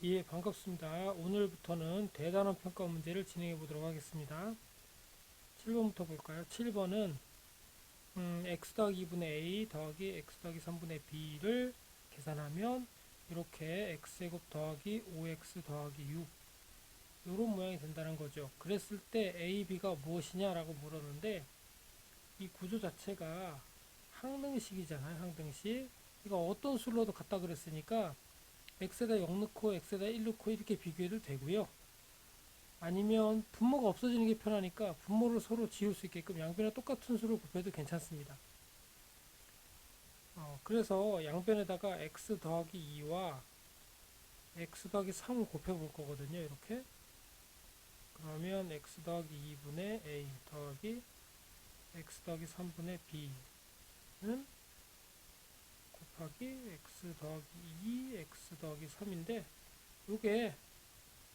예, 반갑습니다. 오늘부터는 대단원 평가 문제를 진행해 보도록 하겠습니다. 7번부터 볼까요? 7번은 x 더하기 2분의 a 더하기 x 더하기 3분의 b를 계산하면 이렇게 x제곱 더하기 5x 더하기 6 이런 모양이 된다는 거죠. 그랬을 때 a, b가 무엇이냐라고 물었는데 이 구조 자체가 항등식이잖아요. 항등식. 이거 어떤 수로도 같다 그랬으니까 x에다 0 넣고 x에다 1 넣고 이렇게 비교해도 되고요. 아니면 분모가 없어지는 게 편하니까 분모를 서로 지울 수 있게끔 양변에 똑같은 수를 곱해도 괜찮습니다. 그래서 양변에다가 x 더하기 2와 x 더하기 3을 곱해볼 거거든요. 이렇게. 그러면 x 더하기 2분의 a 더하기 x 더하기 3분의 b는 곱하기 x 더하기 2 x 더하기 3인데 이게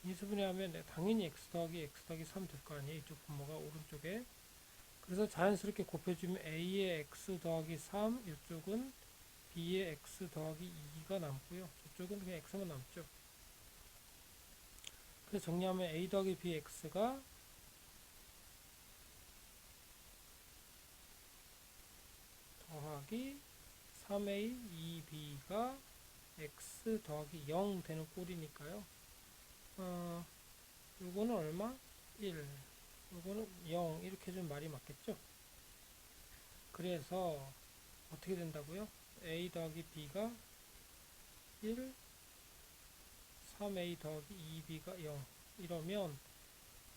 인수분해하면 당연히 x 더하기 x 더하기 3 될 거 아니에요. 이쪽 분모가 오른쪽에. 그래서 자연스럽게 곱해주면 a의 x 더하기 3, 이쪽은 b의 x 더하기 2가 남고요. 저쪽은 그냥 x만 남죠. 그래서 정리하면 a 더하기 bx가 더하기 3a 2b가 x 더하기 0 되는 꼴이니까요. 요거는 얼마? 1. 요거는 0. 이렇게 좀 말이 맞겠죠? 그래서 어떻게 된다고요? a 더하기 b가 1, 3a 더하기 2b가 0. 이러면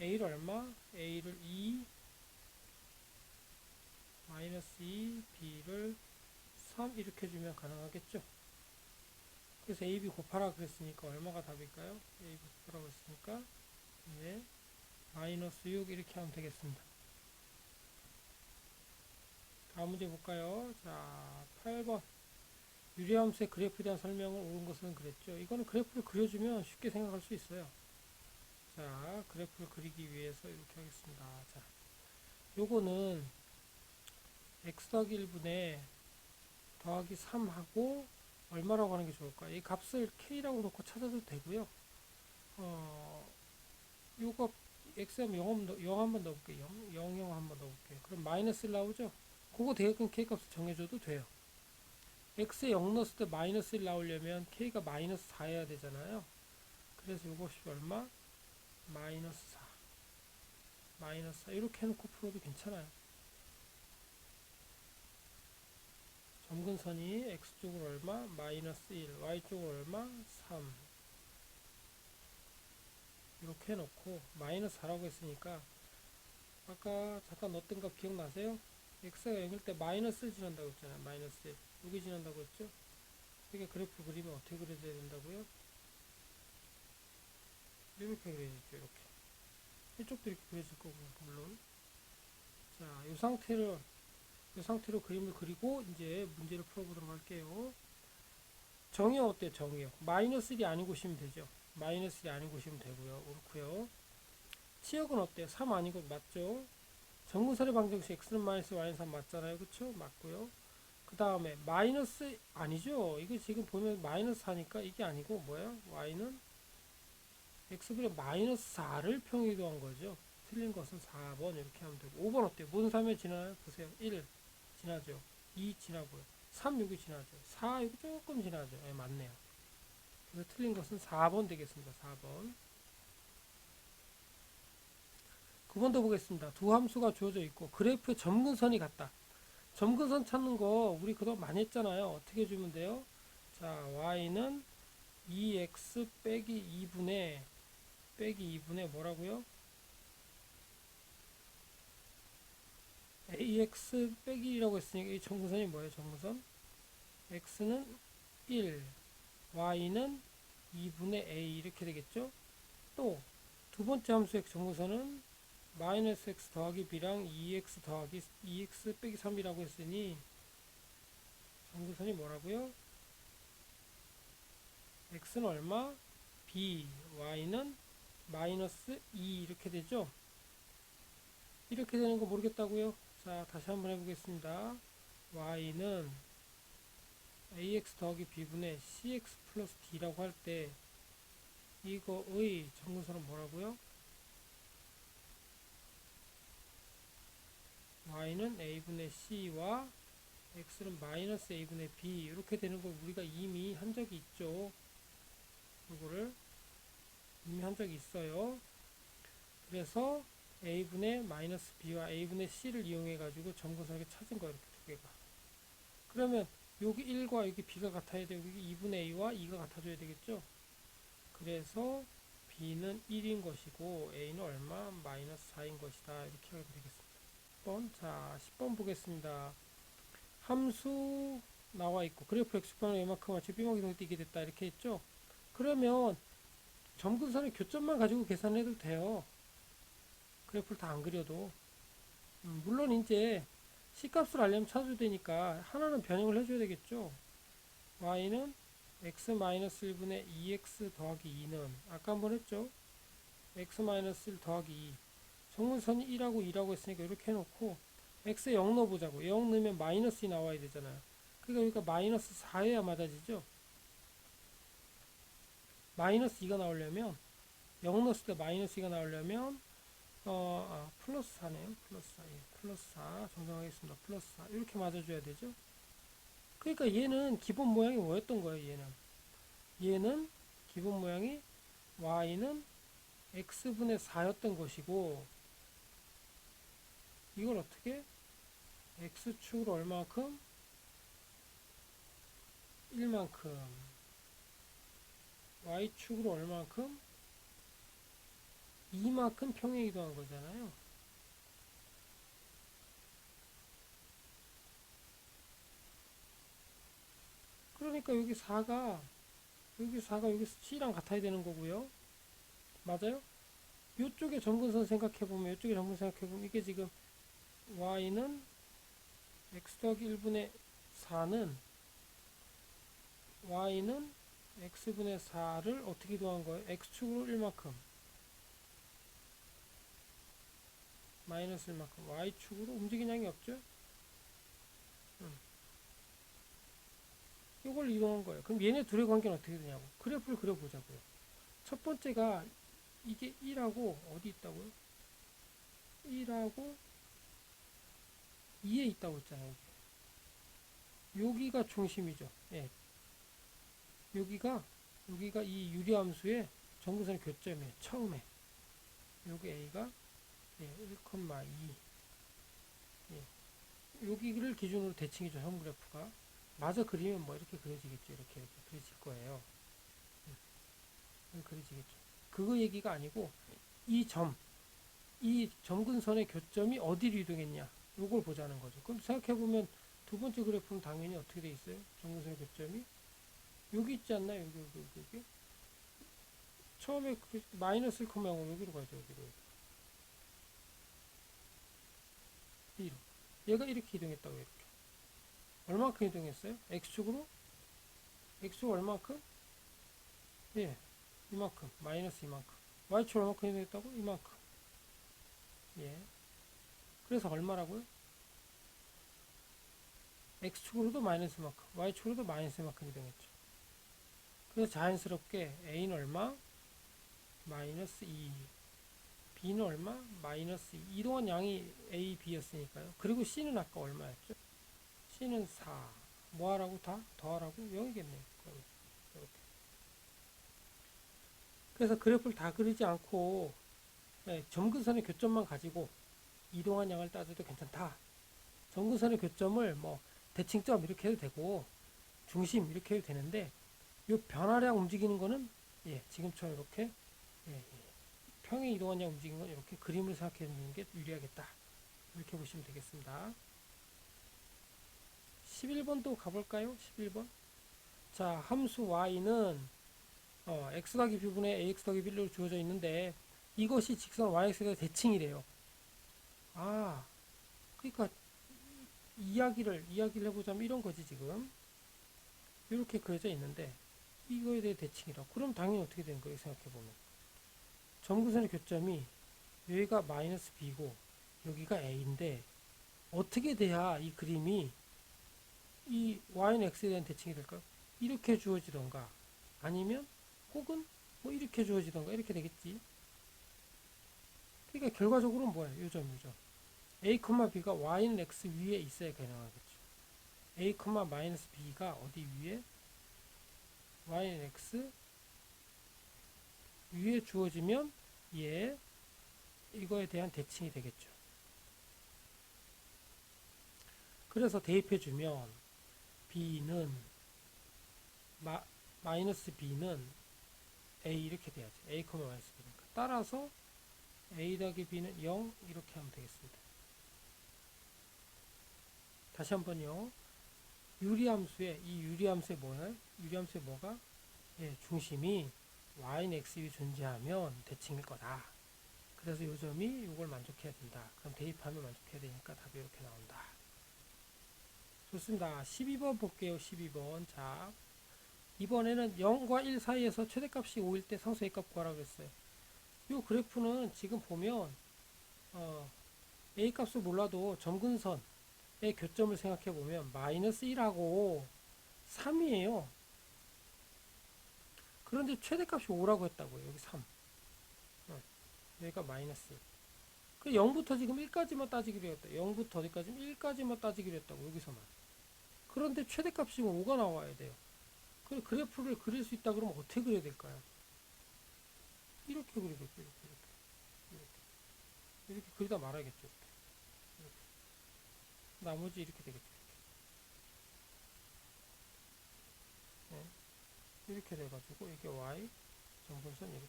a를 얼마? a를 2, 마이너스 2, b를 3 이렇게 주면 가능하겠죠? 그래서 a, b 곱하라 그랬으니까 얼마가 답일까요? a, b 곱하라 그랬으니까 예, 마이너스 6 이렇게 하면 되겠습니다. 다음 문제 볼까요? 자, 8번. 유리함수의 그래프에 대한 설명을 옳은 것은 그랬죠. 이거는 그래프를 그려주면 쉽게 생각할 수 있어요. 자, 그래프를 그리기 위해서 이렇게 하겠습니다. 자, 요거는 x 더하기 1분의 더하기 3하고 얼마라고 하는 게 좋을까? 이 값을 k라고 놓고 찾아도 되고요. 요거 x하면 0 한번 넣어볼게요. 0, 0 한번 넣어볼게요. 그럼 마이너스 1 나오죠? 그거 대략은 k 값을 정해줘도 돼요. x에 0 넣었을 때 마이너스 1 나오려면 k가 마이너스 4여야 되잖아요. 그래서 이것이 얼마? 마이너스 4. 마이너스 4. 이렇게 해놓고 풀어도 괜찮아요. 점근선이 x쪽으로 얼마? 마이너스 1. y쪽으로 얼마? 3. 이렇게 해놓고 마이너스 4라고 했으니까 아까 잠깐 넣었던 값 기억나세요? x가 0일 때 마이너스 1 지난다고 했잖아요. 마이너스 1. 여기 지난다고 했죠? 이게 그래프 그리면 어떻게 그려야 된다고요? 이렇게 그려야죠. 이렇게. 이쪽도 이렇게 그려질 거고요. 물론. 자, 이 상태로 그림을 그리고 이제 문제를 풀어보도록 할게요. 정의 어때요? 정의요. 마이너스 1이 아니고 시면 되죠. 마이너스 1이 아니고 시면 되고요. 옳고요. 치역은 어때요? 3 아니고 맞죠? 정근선의 방정식 x는 마이너스 y는 3 맞잖아요. 그쵸? 맞고요. 그 다음에 마이너스 아니죠. 이거 지금 보면 마이너스 4니까 이게 아니고 뭐야? y는 x분의 마이너스 4를 평이도한 거죠. 틀린 것은 4번 이렇게 하면 되고 5번 어때요? 무슨 3에 지나요? 보세요. 1 지나죠. 2 지나고요. 3 여기 지나죠. 4 여기 조금 지나죠. 네, 맞네요. 그래서 틀린 것은 4번 되겠습니다. 4번. 9번도 보겠습니다. 두 함수가 주어져 있고 그래프의 점근선이 같다. 점근선 찾는 거 우리 그동안 많이 했잖아요. 어떻게 주면 돼요? 자, y는 2x 빼기 2분의 뭐라고요? ax 빼기라고 했으니까 이 점근선이 뭐예요? 점근선 x는 1, y는 2분의 a 이렇게 되겠죠? 또 두 번째 함수의 점근선은 마이너스 x 더하기 b랑 2x 더하기 2x 빼기 3이라고 했으니 점근선이 뭐라고요? x는 얼마? b, y는 마이너스 2 이렇게 되죠? 이렇게 되는 거 모르겠다고요? 자, 다시 한번 해보겠습니다. y는 ax 더하기 b분의 cx 플러스 d라고 할 때 이거의 정근선은 뭐라고요? y는 a분의 c와 x는 마이너스 a분의 b 이렇게 되는 걸 우리가 이미 한 적이 있죠. 이거를 이미 한 적이 있어요. 그래서 a분의 마이너스 b와 a분의 c를 이용해 가지고 점근선을 찾은 거예요. 이렇게 두 개가. 그러면 여기 1과 여기 b가 같아야 되고 여기 2분의 a와 2가 같아져야 되겠죠. 그래서 b는 1인 것이고 a는 얼마? 마이너스 4인 것이다. 이렇게 하면 되겠습니다. 10번. 자, 10번 보겠습니다. 함수 나와 있고 그래프 x방을 이만큼 맞춰 b막 이동이 뛰게 됐다. 이렇게 했죠. 그러면 점근선의 교점만 가지고 계산해도 돼요. 그래프를 다 안 그려도. 물론 이제 C값을 알려면 찾아야 되니까 하나는 변형을 해줘야 되겠죠. y는 x-1분의 2x 더하기 2는 아까 한번 했죠. x-1 더하기 2 정근선이 1하고 2라고 했으니까 이렇게 해놓고 x에 0 넣어보자고. 0 넣으면 마이너스 2 나와야 되잖아요. 그러니까 여기가 마이너스 4여야 맞아지죠. 마이너스 2가 나오려면 0 넣었을 때 마이너스 2가 나오려면 플러스 4네요. 플러스 4. 예, 플러스 4 정정하겠습니다. 플러스 4 이렇게 맞아줘야 되죠. 그러니까 얘는 기본 모양이 뭐였던 거예요. 얘는 기본 모양이 y는 x분의 4였던 것이고 이걸 어떻게 x축으로 얼마만큼? 1만큼 y축으로 얼마만큼? 2만큼 평행 이동한 거잖아요. 그러니까 여기 4가 여기 C랑 같아야 되는 거고요. 맞아요? 이쪽에 점근선 생각해보면 이쪽에 점근선 생각해보면 이게 지금 y는 x 더하기 1분의 4는 y는 x분의 4를 어떻게 이동한 거예요? x축으로 1만큼 마이너스 1만큼 y축으로 움직인 양이 없죠? 이걸 이동한 거예요. 그럼 얘네 둘의 관계는 어떻게 되냐고. 그래프를 그려보자고요. 첫 번째가 이게 1하고 어디 있다고요? 1하고 2에 있다고 했잖아요. 여기가 중심이죠. 예. 여기가 이 유리함수의 정근선의 교점이에요. 처음에 여기 A가 1,2 여기를 기준으로 대칭이죠. 형 그래프가 마저 그리면 뭐 이렇게 그려지겠죠. 이렇게 그려질 거예요. 그려지겠죠. 그거 얘기가 아니고 이 점근선의 교점이 어디로 이동했냐 요걸 보자는 거죠. 그럼 생각해보면 두 번째 그래프는 당연히 어떻게 돼 있어요? 점근선의 교점이 여기 있지 않나요? 여기. 처음에 마이너스 1,0 여기로 가죠. 여기로. 얘가 이렇게 이동했다고 이렇게. 얼마큼 이동했어요? x축으로? x축 얼마큼? 예, 이만큼. 마이너스 이만큼. y축 얼마큼 이동했다고? 이만큼. 예. 그래서 얼마라고요? x축으로도 마이너스 이만큼, y축으로도 마이너스 이만큼 이동했죠. 그래서 자연스럽게 a는 얼마? 마이너스 2. b는 얼마? 마이너스 2. 이동한 양이 a, b였으니까요. 그리고 c는 아까 얼마였죠? c는 4. 뭐 하라고 다? 더하라고? 0이겠네요. 이렇게. 그래서 그래프를 다 그리지 않고 점근선의 교점만 가지고 이동한 양을 따져도 괜찮다. 점근선의 교점을 뭐 대칭점 이렇게 해도 되고 중심 이렇게 해도 되는데 이 변화량 움직이는 거는 지금처럼 이렇게 평행 이동한 양 움직이는 건 이렇게 그림을 생각해 주는 게 유리하겠다. 이렇게 보시면 되겠습니다. 11번도 가볼까요? 11번. 자, 함수 y는 x 더하기 b분의 ax 더하기 b로 주어져 있는데 이것이 직선 yx의 대칭이래요. 아, 그러니까 이야기를 해보자면 이런 거지 지금. 이렇게 그려져 있는데 이거에 대해 대칭이라고. 그럼 당연히 어떻게 되는 거예요? 생각해보면. 점근선의 교점이 여기가 마이너스 b고 여기가 a인데 어떻게 돼야 이 그림이 이 y는 x에 대한 대칭이 될까요? 이렇게 주어지던가 아니면 혹은 뭐 이렇게 주어지던가 이렇게 되겠지. 그러니까 결과적으로는 뭐야? 요점. a, b가 y는 x 위에 있어야 가능하겠죠. a, 마이너스 b가 어디 위에? y는 x 위에 주어지면 얘 이거에 대한 대칭이 되겠죠. 그래서 대입해주면 b는 마이너스 b는 a 이렇게 돼야지. a, 마이너스 b니까. 따라서 a 더하기 b는 0 이렇게 하면 되겠습니다. 다시 한번요. 유리함수에 이 유리함수에 뭐야? 유리함수에 뭐가? 예, 중심이 y는 x 위 존재하면 대칭일 거다. 그래서 요점이 이걸 만족해야 된다. 그럼 대입하면 만족해야 되니까 답이 이렇게 나온다. 좋습니다. 12번 볼게요. 12번. 자, 이번에는 0과 1 사이에서 최대값이 5일 때 상수 A값 구하라고 했어요. 이 그래프는 지금 보면 A값을 몰라도 점근선의 교점을 생각해 보면 마이너스 1하고 3이에요. 그런데 최대값이 5라고 했다고요. 여기 3. 여기가 마이너스. 그 0부터 지금 1까지만 따지기로 했다. 0부터 어디까지? 1까지만 따지기로 했다고. 여기서만. 그런데 최대값이 지금 5가 나와야 돼요. 그 그래프를 그릴 수 있다 그러면 어떻게 그려야 될까요? 이렇게 그리겠죠. 이렇게 그리다 말아야겠죠. 이렇게. 나머지 이렇게 되겠죠. 네. 이렇게 돼가지고 이게 y 점근선 이렇게.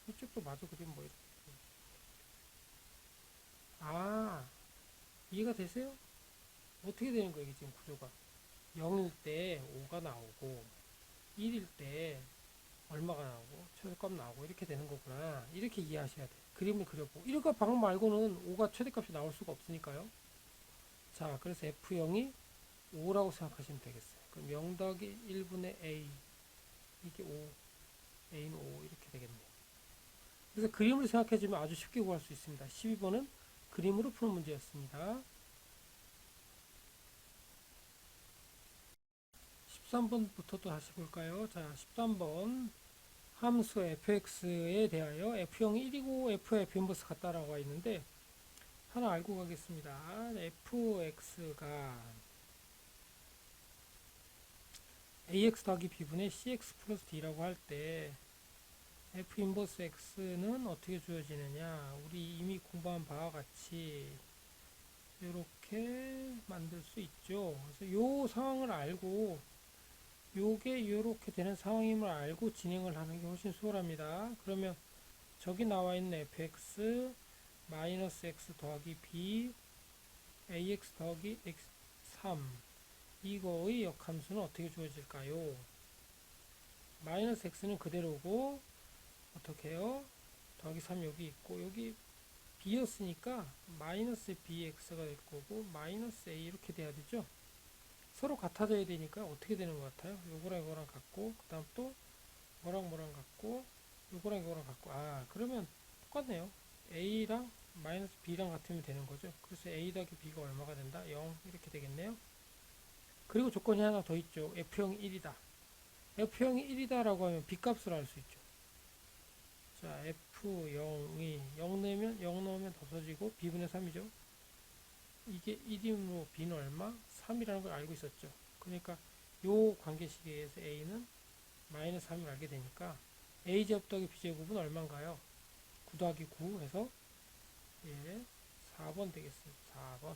이쪽도 마저 그리면 뭐 이렇게. 아, 이해가 되세요? 어떻게 되는 거예요? 이게 지금 구조가 0일 때 5가 나오고 1일 때 얼마가 나오고 최대값 나오고 이렇게 되는 거구나. 이렇게 이해하셔야 돼요. 그림을 그려보고 이거 방법 말고는 5가 최대값이 나올 수가 없으니까요. 자, 그래서 F0이 5라고 생각하시면 되겠어요. 그럼 0 더하기 1분의 A 이게 5 A는 5 이렇게 되겠네요. 그래서 그림을 생각해주면 아주 쉽게 구할 수 있습니다. 12번은 그림으로 푸는 문제였습니다. 13번부터 또 다시 볼까요? 자, 13번 함수 fx에 대하여 f형이 1이고 f와 f 인버스 같다라고 있는데 하나 알고 가겠습니다. fx가 ax 더하기 b분의 cx 플러스 d라고 할 때 f 인버스 x는 어떻게 주어지느냐? 우리 이미 공부한 바와 같이 이렇게 만들 수 있죠. 그래서 요 상황을 알고 요게 이렇게 되는 상황임을 알고 진행을 하는 게 훨씬 수월합니다. 그러면 저기 나와 있는 fx 마이너스 x 더하기 b ax 더하기 x3 이거의 역함수는 어떻게 주어질까요? 마이너스 x는 그대로고 어떻게 해요? 더하기 3 여기 있고 여기 b였으니까 마이너스 bx가 될 거고 마이너스 a 이렇게 돼야 되죠. 서로 같아져야 되니까 어떻게 되는 것 같아요? 요거랑 이거랑 같고 그 다음 또 뭐랑 같고 요거랑 이거랑 같고 아 그러면 똑같네요. a랑 마이너스 b랑 같으면 되는 거죠. 그래서 a 더하기 b가 얼마가 된다? 0 이렇게 되겠네요. 그리고 조건이 하나 더 있죠. f형이 1이다. f형이 1이다 라고 하면 b값을 알 수 있죠. 자 f0이 0 넣으면 0 넣으면 덧서지고 b분의 3이죠. 이게 1이므로 b는 얼마? 3이라는 걸 알고 있었죠. 그러니까 요 관계식에 의해서 a는 마이너스 3을 알게 되니까 a제곱 더하기 b제곱은 얼마인가요? 9 더하기 9 해서 예, 4번 되겠습니다. 4번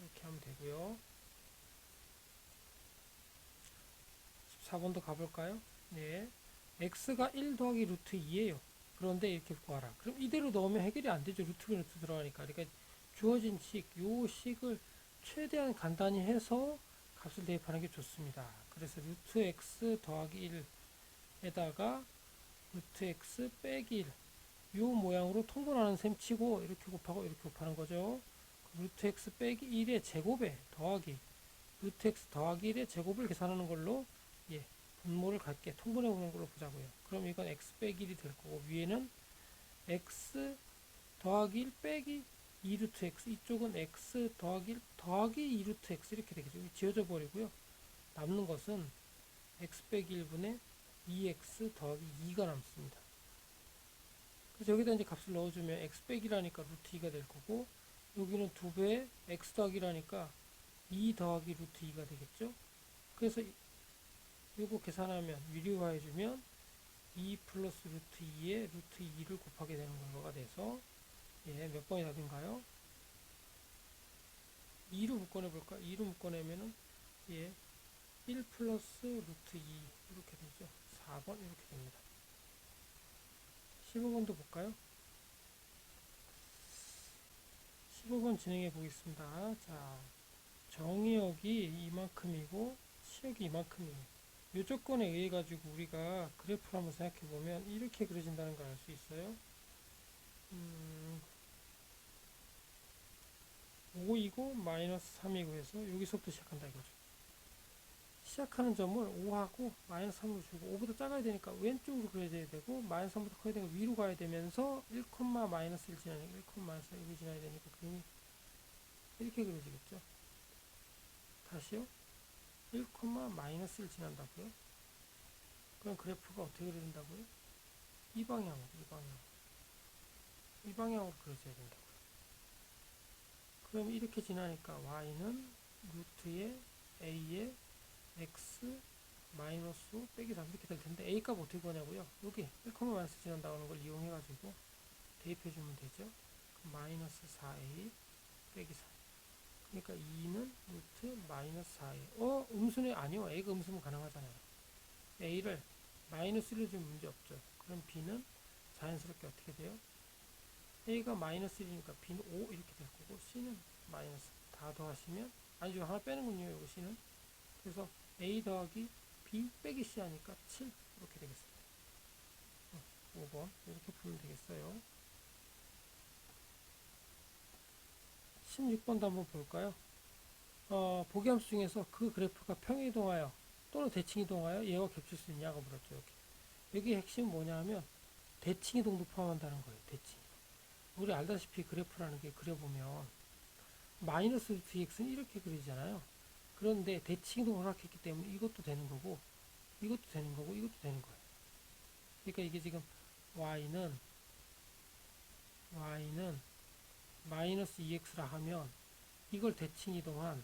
이렇게 하면 되고요. 14번도 가볼까요? 네, x가 1 더하기 루트 2예요. 그런데 이렇게 구하라. 그럼 이대로 넣으면 해결이 안 되죠. 루트 루트 들어가니까. 그러니까 주어진 식, 요 식을 최대한 간단히 해서 값을 대입하는 게 좋습니다. 그래서 루트 x 더하기 1에다가 루트 x 빼기 1 요 모양으로 통분하는 셈 치고 이렇게 곱하고 이렇게 곱하는 거죠. 루트 x 빼기 1의 제곱에 더하기 루트 x 더하기 1의 제곱을 계산하는 걸로 예, 분모를 갖게 통분해 보는 걸로 보자고요. 그럼 이건 x 빼기 1이 될 거고 위에는 x 더하기 1 빼기 2루트 x 이쪽은 x 더하기 1 더하기 2루트 x 이렇게 되겠죠. 지워져 버리고요. 남는 것은 x 빼기 1분의 2x 더하기 2가 남습니다. 그래서 여기다 이제 값을 넣어주면 x 빼기라니까 루트 2가 될 거고, 여기는 2배 x 더하기라니까 2 더하기 루트 2가 되겠죠. 그래서 이거 계산하면 유리화해주면 2 플러스 루트 2에 루트 2를 곱하게 되는 거가 돼서, 예, 몇 번이 답인가요? 2로 묶어내볼까? 2로 묶어내면은, 예, 1 플러스 루트 2 이렇게 되죠. 4번 이렇게 됩니다. 15번도 볼까요? 15번 진행해 보겠습니다. 자, 정의역이 이만큼이고 치역이 이만큼이에요. 이 조건에 의해 가지고 우리가 그래프를 한번 생각해 보면 이렇게 그려진다는 걸 알 수 있어요. 5이고 마이너스 3이고 해서 여기서부터 시작한다 이거죠. 시작하는 점을 5하고 마이너스 3으로 주고 5보다 작아야 되니까 왼쪽으로 그려져야 되고 마이너스 3보다 커야 되니까 위로 가야 되면서 1, 마이너스 1 지나니까 1, 마이너스 1이 지나야 되니까 그림이 이렇게 그려지겠죠. 다시요. 1, 마이너스 1 지난다고요? 그럼 그래프가 어떻게 그려진다고요? 이 방향으로 그려져야 된다고요. 그럼 이렇게 지나니까 y는 루트의 a의 x 마이너스 5 빼기 3 이렇게 될 텐데 a 값 어떻게 구하냐고요? 여기 1, 마이너스 지난다는 걸 이용해 가지고 대입해 주면 되죠. 마이너스 4a 빼기 3. 그러니까 2는 루트 마이너스 4a. 음수네? 아니요. a가 음수면 가능하잖아요. a를 마이너스를 주면 문제 없죠. 그럼 b는 자연스럽게 어떻게 돼요? a가 마이너스 1이니까 b는 5 이렇게 될 거고 c는 마이너스 다 더하시면 아니죠. 하나 빼는군요. 이거 c는. 그래서 a 더하기 b 빼기 c 하니까 7 이렇게 되겠습니다. 5번 이렇게 풀면 되겠어요. 16번도 한번 볼까요? 보기함수 중에서 그 그래프가 평이동하여 또는 대칭이동하여 얘와 겹칠 수 있냐고 물었죠. 이렇게. 여기 핵심은 뭐냐 하면 대칭이동도 포함한다는 거예요. 대칭. 우리 알다시피 그래프라는 게 그려보면 마이너스 루트 x는 이렇게 그리잖아요. 그런데 대칭이동을 허락했기 때문에 이것도 되는 거고 이것도 되는 거고 이것도 되는 거예요. 그러니까 이게 지금 y는 마이너스 2x라 하면 이걸 대칭이동한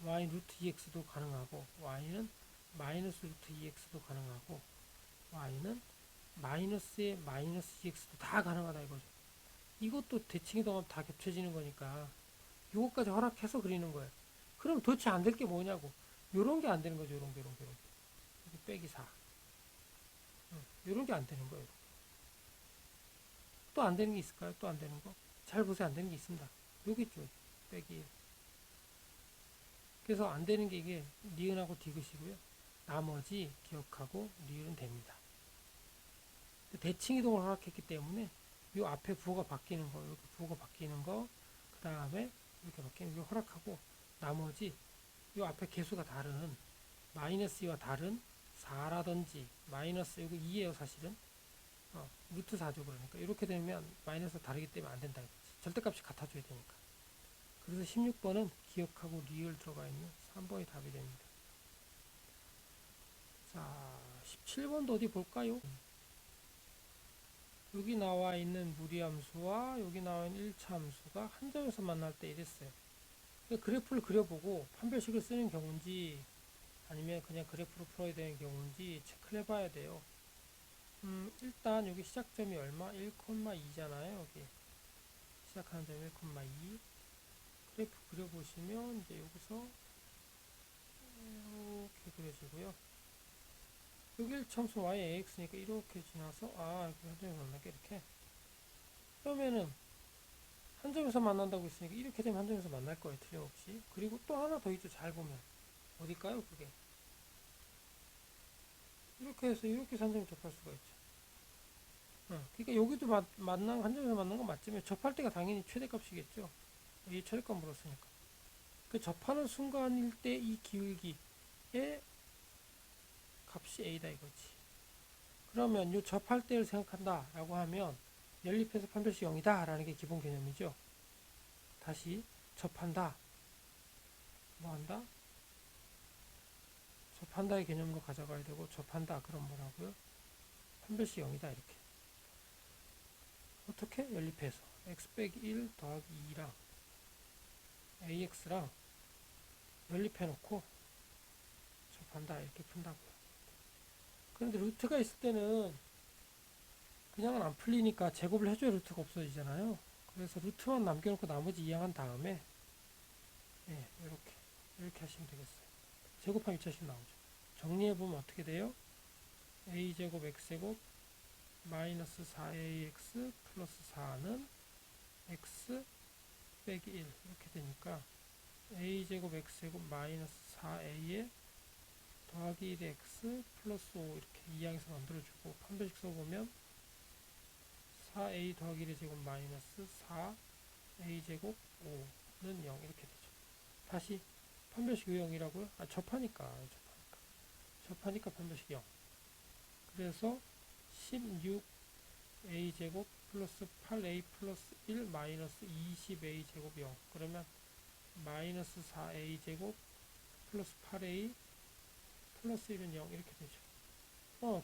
y 루트 2x도 가능하고 y는 마이너스 루트 2x도 가능하고 y는 마이너스에 마이너스 2x도 다 가능하다 이거죠. 이것도 대칭이동하면 다 겹쳐지는 거니까 이것까지 허락해서 그리는 거예요. 그럼 도대체 안 될 게 뭐냐고. 요런 게 안 되는 거죠. 요런 게. 여기 빼기 4. 요런 게 안 되는 거예요. 또 안 되는 게 있을까요? 또 안 되는 거? 잘 보세요. 안 되는 게 있습니다. 여기 있죠. 빼기 1. 그래서 안 되는 게 이게 니은하고 디귿이고요. 나머지 기억하고 리을은 됩니다. 대칭 이동을 허락했기 때문에 이 앞에 부호가 바뀌는 거, 이렇게 부호가 바뀌는 거, 그 다음에 이렇게 바뀌는 거 허락하고 나머지 이 앞에 개수가 다른 마이너스 2와 다른 4라든지 마이너스 이거 2예요 사실은. 루트 4죠. 그러니까 이렇게 되면 마이너스 다르기 때문에 안 된다 이거지. 절대값이 같아줘야 되니까. 그래서 16번은 기억하고 리을 들어가 있는 3번이 답이 됩니다. 자, 17번도 어디 볼까요? 여기 나와 있는 무리함수와 여기 나와 있는 1차 함수가 한 점에서 만날 때 이랬어요. 그래프를 그려보고 판별식을 쓰는 경우인지 아니면 그냥 그래프로 풀어야 되는 경우인지 체크를 해봐야 돼요. 일단 여기 시작점이 얼마? 1,2잖아요. 여기 시작하는 점이 1,2. 그래프 그려보시면 이제 여기서 이렇게 그려지고요. 여기 1차함수 y ax니까 이렇게 지나서 한 점에서 만날게 이렇게. 그러면은 한 점에서 만난다고 했으니까 이렇게 되면 한 점에서 만날 거예요. 틀림없이. 그리고 또 하나 더 있죠. 잘 보면 어딜까요? 그게 이렇게 해서 한 점에 접할 수가 있죠. 그러니까 여기도 한 점에서 만난 건 맞지만 접할 때가 당연히 최대값이겠죠. 이 최대값 물었으니까. 그 접하는 순간일 때 이 기울기의 값이 a다 이거지. 그러면 이 접할 때를 생각한다 라고 하면 연립해서 판별식 0이다 라는 게 기본 개념이죠. 다시 접한다. 뭐 한다? 접한다의 개념으로 가져가야 되고, 접한다 그럼 뭐라고요? 판별식 0이다 이렇게. 어떻게? 연립해서 x 빼기 1 더하기 2랑 ax랑 연립해 놓고 접한다 이렇게 푼다고요. 그런데 루트가 있을 때는 그냥은 안 풀리니까 제곱을 해줘야 루트가 없어지잖아요. 그래서 루트만 남겨놓고 나머지 이항한 다음에 이렇게 하시면 되겠어요. 제곱하면 2차식 나오죠. 정리해보면 어떻게 돼요? a제곱 x제곱 마이너스 4ax 플러스 4는 x 빼기 1 이렇게 되니까 a제곱 x제곱 마이너스 4a에 더하기 1의 x 플러스 5 이렇게 이항에서 만들어주고 판별식 써보면 4a 더하기 1의 제곱 마이너스 4a 제곱 5는 0 이렇게 되죠. 다시 판별식 왜 0이라고요? 접하니까 판별식 0. 그래서 16a 제곱 플러스 8a 플러스 1 마이너스 20a 제곱 0. 그러면 마이너스 4a 제곱 플러스 8a 플러스 1은 0 이렇게 되죠.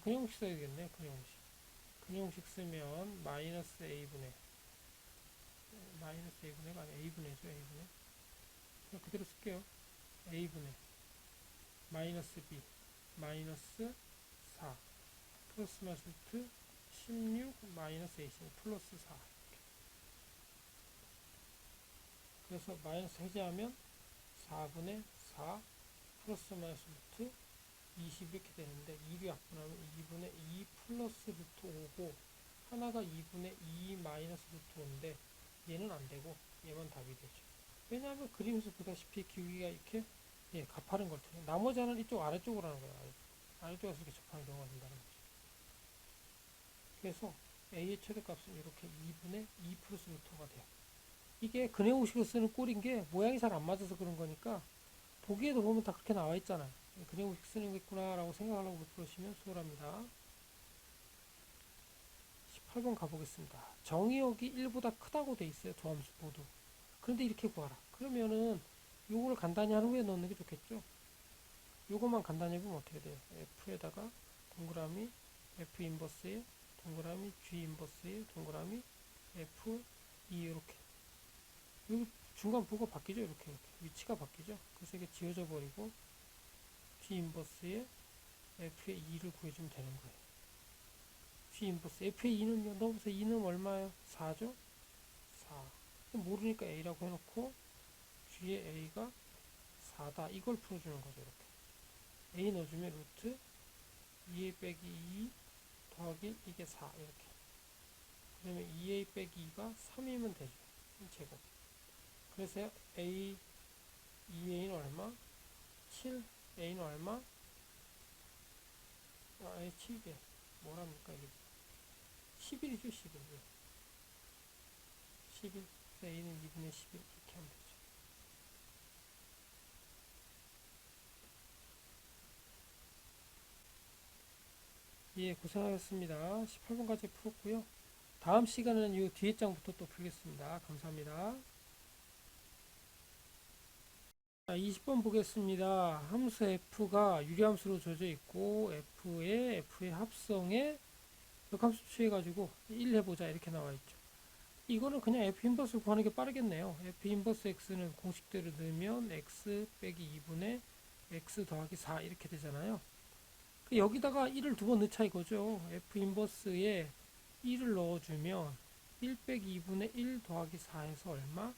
근형식 써야 되겠네. 근형식 쓰면 마이너스 a분의 가 아니라 a분의죠. a분의 그냥 그대로 쓸게요. a분의 마이너스 b 마이너스 4 플러스 마이너스 루트 16 마이너스 a 플러스 4 그래서 마이너스 해제하면 4분의 4 플러스 마이너스 루트 20 이렇게 되는데 2를 약분하면 2분의 2 플러스 루트 5고 하나가 2분의 2 마이너스 루트 5인데 얘는 안 되고 얘만 답이 되죠. 왜냐하면 그림에서 보다시피 기울기가 이렇게 가파른 걸 테니 나머지 하나는 이쪽 아래쪽으로 하는 거예요. 아래쪽에서 이렇게 접하는 경우가 된다는 거죠. 그래서 a의 최대값은 이렇게 2분의 2 플러스 루트 5가 돼요. 이게 근해공식으로 쓰는 꼴인 게 모양이 잘 안 맞아서 그런 거니까 보기에도 보면 다 그렇게 나와 있잖아요. 근해공식 쓰는 거구나 라고 생각하려고 못 그러시면 수월합니다. 18번 가보겠습니다. 정의역이 1보다 크다고 돼 있어요. 두 함수 모두. 그런데 이렇게 구하라. 그러면은 요거를 간단히 한 후에 넣는 게 좋겠죠. 요것만 간단히 해보면 어떻게 돼요? f에다가 동그라미 f 인버스에 동그라미 g 인버스에 동그라미 f 이렇게 여기 중간 부호가 바뀌죠. 이렇게 위치가 바뀌죠. 그래서 이게 지워져 버리고 g 인버스에 f의 2를 구해주면 되는 거예요. g 인버스 f의 2는요. 넣어보세요. 2는 얼마예요? 4죠? 4 모르니까 a라고 해놓고 g의 a가 4다 이걸 풀어주는 거죠. 이렇게 a 넣어주면 루트 2a 빼기 2 더하기 이게 4 이렇게 그러면 2a 빼기 2가 3이면 되죠. 제곱 그래서 a 2a는 얼마? 7 a는 얼마? a 7개 뭐랍니까 이게 11이죠. 11 11 a는 2분의 11 이렇게 하면 되죠. 고생하셨습니다. 18번까지 풀었고요. 다음 시간에는 이 뒤에 장부터 또 풀겠습니다. 감사합니다. 20번 보겠습니다. 함수 f가 유리함수로 줘져 있고 f의 합성에 역함수 취해가지고 1 해보자 이렇게 나와 있죠. 이거는 그냥 f 인버스 구하는 게 빠르겠네요. f 인버스 x는 공식대로 넣으면 x 빼기 2분의 x 더하기 4 이렇게 되잖아요. 여기다가 1을 두 번 넣자 이거죠. f 인버스에 1을 넣어주면 1 빼기 2분의 1 더하기 4에서 얼마?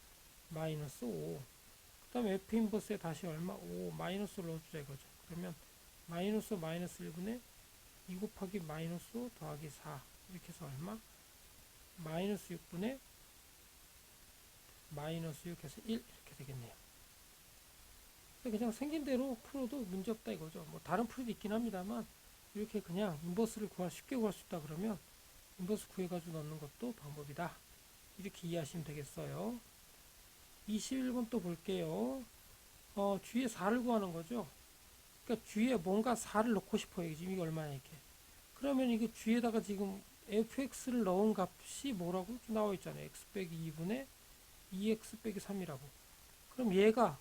마이너스 5. 그 다음에 f 인버스에 다시 얼마? 5 마이너스를 넣어주자 이거죠. 그러면 마이너스 1분의 2 곱하기 마이너스 5 더하기 4 이렇게 해서 얼마? 마이너스 6분의 마이너스 6 해서 1 이렇게 되겠네요. 그냥 생긴 대로 풀어도 문제없다 이거죠. 뭐 다른 풀이도 있긴 합니다만 이렇게 그냥 인버스를 쉽게 구할 수 있다 그러면 인버스 구해가지고 넣는 것도 방법이다. 이렇게 이해하시면 되겠어요. 21번 또 볼게요. G에 4를 구하는 거죠. 그러니까 G에 뭔가 4를 넣고 싶어요. 지금 이게 얼마냐 이게. 그러면 이거 G에다가 지금 fx를 넣은 값이 뭐라고 나와 있잖아요. x 빼기 2분의 2x 빼기 3이라고. 그럼 얘가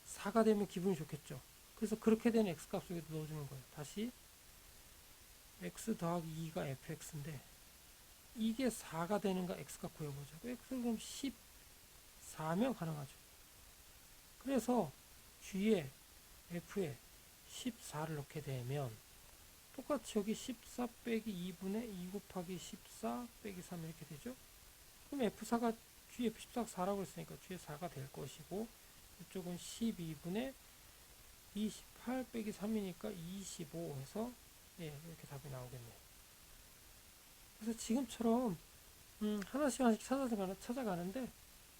4가 되면 기분이 좋겠죠. 그래서 그렇게 된 x값 속에도 넣어주는 거예요. 다시 x 더하기 2가 fx인데 이게 4가 되는가 x값 구해보죠. x 그럼 14면 가능하죠. 그래서 g에 f에 14를 넣게 되면 똑같이 여기 14 빼기 2분의 2 곱하기 14 빼기 3 이렇게 되죠. 그럼 f4가 g f14가 4라고 했으니까 g에 4가 될 것이고 이쪽은 12분의 28 빼기 3이니까 25 해서 예, 이렇게 답이 나오겠네요. 그래서 지금처럼 하나씩 하나씩 찾아가는데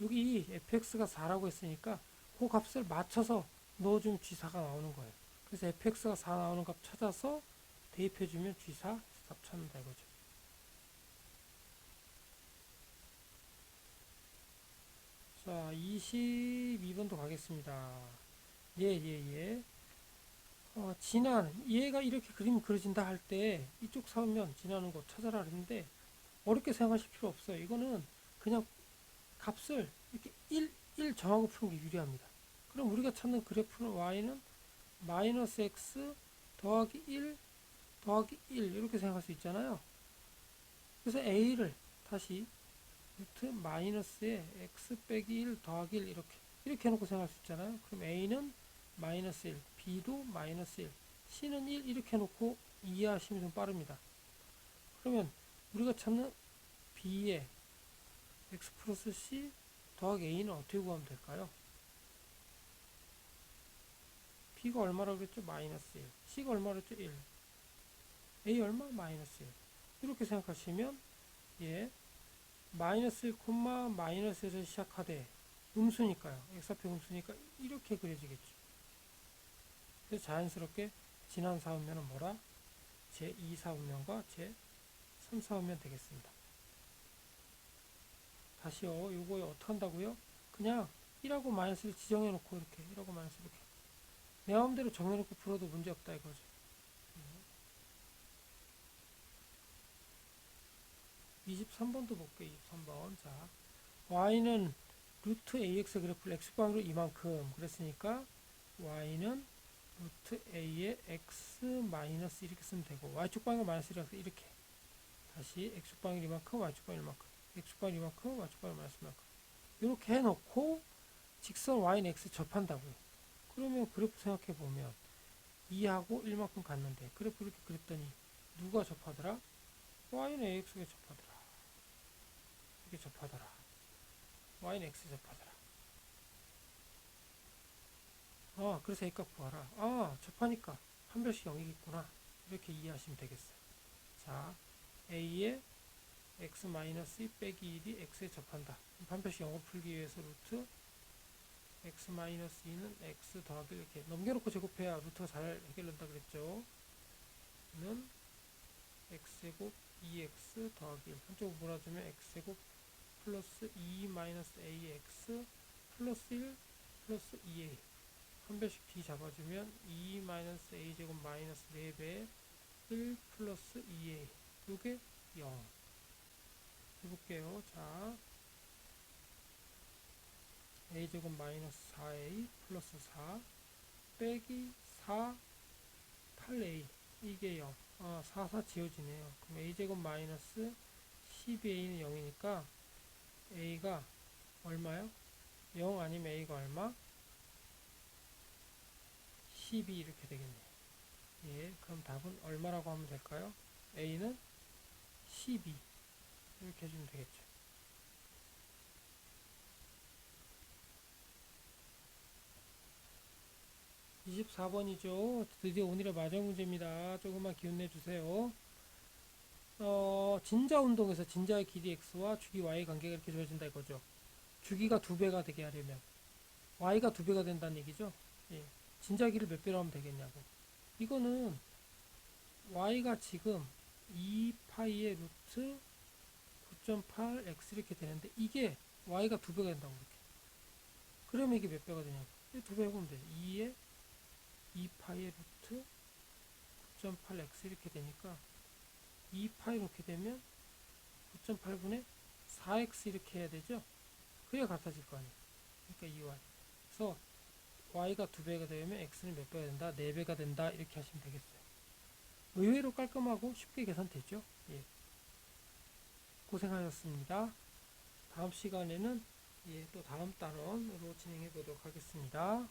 여기 fx가 4라고 했으니까 그 값을 맞춰서 넣어주면 g4가 나오는 거예요. 그래서 fx가 4 나오는 값 찾아서 대입해주면 g4 답 찾는다 이거죠. 자, 22번도 가겠습니다. 예. 지난, 얘가 이렇게 그림 그려진다 할 때 이쪽 사면 지나는 거 찾아라 그랬는데 어렵게 생각하실 필요 없어요. 이거는 그냥 값을 이렇게 1 정하고 푸는 게 유리합니다. 그럼 우리가 찾는 그래프는 y는 마이너스 x 더하기 1 더하기 1 이렇게 생각할 수 있잖아요. 그래서 a를 다시 루트 마이너스에 x 빼기 1 더하기 1 이렇게 해놓고 생각할 수 있잖아요. 그럼 a는 마이너스 1, b도 마이너스 1, c는 1 이렇게 해놓고 이해하시면 좀 빠릅니다. 그러면 우리가 찾는 b의 x 플러스 c 더하기 a는 어떻게 구하면 될까요? b가 얼마라고 그랬죠? 마이너스 1, c가 얼마라고 그랬죠? 1, a 얼마? 마이너스 1 이렇게 생각하시면 예, 마이너스 1, 마이너스에서 시작하되 음수니까요. x좌표 음수니까 이렇게 그려지겠죠. 그래서 자연스럽게 지난 사분면은 뭐라? 제2 사분면과 제3 사분면 되겠습니다. 다시요. 요거에 어떻게 한다고요? 그냥 1하고 마이너스를 지정해 놓고 이렇게 1하고 마이너스 이렇게 내 마음대로 정해놓고 풀어도 문제없다 이거죠. 23번도 볼게요. 23번. 자, y는 루트 ax 그래프를 x방으로 이만큼 그랬으니까 y는 루트 a의 x 마이너스 이렇게 쓰면 되고 y축 방향 마이너스 이렇게 다시 x축 방향 이만큼 y축 방향 이만큼 x축 방향 이만큼 y축 방향 마이너스 이만큼 이렇게 해놓고 직선 y는 x 접한다고요. 그러면 그래프 생각해 보면 2하고 1만큼 갔는데 그래프 이렇게 그렸더니 누가 접하더라? y는 ax에 접하더라. 이렇게 접하더라. y는 x 접하더라. 그래서 a값 구하라. 접하니까 판별식 0이겠구나. 이렇게 이해하시면 되겠어요. 자, a의 x-2 빼기 1이 x에 접한다. 판별식 0을 풀기 위해서 루트 x-2는 x 더하기 이렇게 넘겨놓고 제곱해야 루트가 잘 해결된다 그랬죠. 는 x제곱 2x 더하기 1 한쪽으로 몰아주면 x제곱 플러스 2-ax 플러스 1 플러스 2a 판별식 b 잡아주면 2-a제곱 마이너스 4배 1 플러스 2a 요게 0 해볼게요. 자, a제곱 마이너스 4a 플러스 4 빼기 4 8a 이게 0 4, 4 지워지네요. 그럼 a제곱 마이너스 12a는 0이니까 a가 얼마요? 0 아니면 a가 얼마? 12 이렇게 되겠네요. 예, 그럼 답은 얼마라고 하면 될까요? a는 12 이렇게 해주면 되겠죠. 24번이죠. 드디어 오늘의 마지막 문제입니다. 조금만 기운 내주세요. 진자 운동에서 진자의 길이 x와 주기 y의 관계가 이렇게 주어진다 이거죠. 주기가 2배가 되게 하려면 y가 2배가 된다는 얘기죠. 예. 진자 길이를 몇 배로 하면 되겠냐고. 이거는 y가 지금 2파이의 루트 9.8x 이렇게 되는데 이게 y가 2배가 된다고 이렇게. 그러면 이게 몇 배가 되냐고. 2배 해보면 되죠. 2의 2파이의 루트 9.8x 이렇게 되니까 2파이 이렇게 되면 9.8분의 4x 이렇게 해야 되죠. 그게 같아질 거 아니에요. 그러니까 2y. 그래서 y가 2배가 되면 x는 몇 배가 된다? 4배가 된다. 이렇게 하시면 되겠어요. 의외로 깔끔하고 쉽게 계산되죠? 예. 고생하셨습니다. 다음 시간에는 또 다음 단원으로 진행해 보도록 하겠습니다.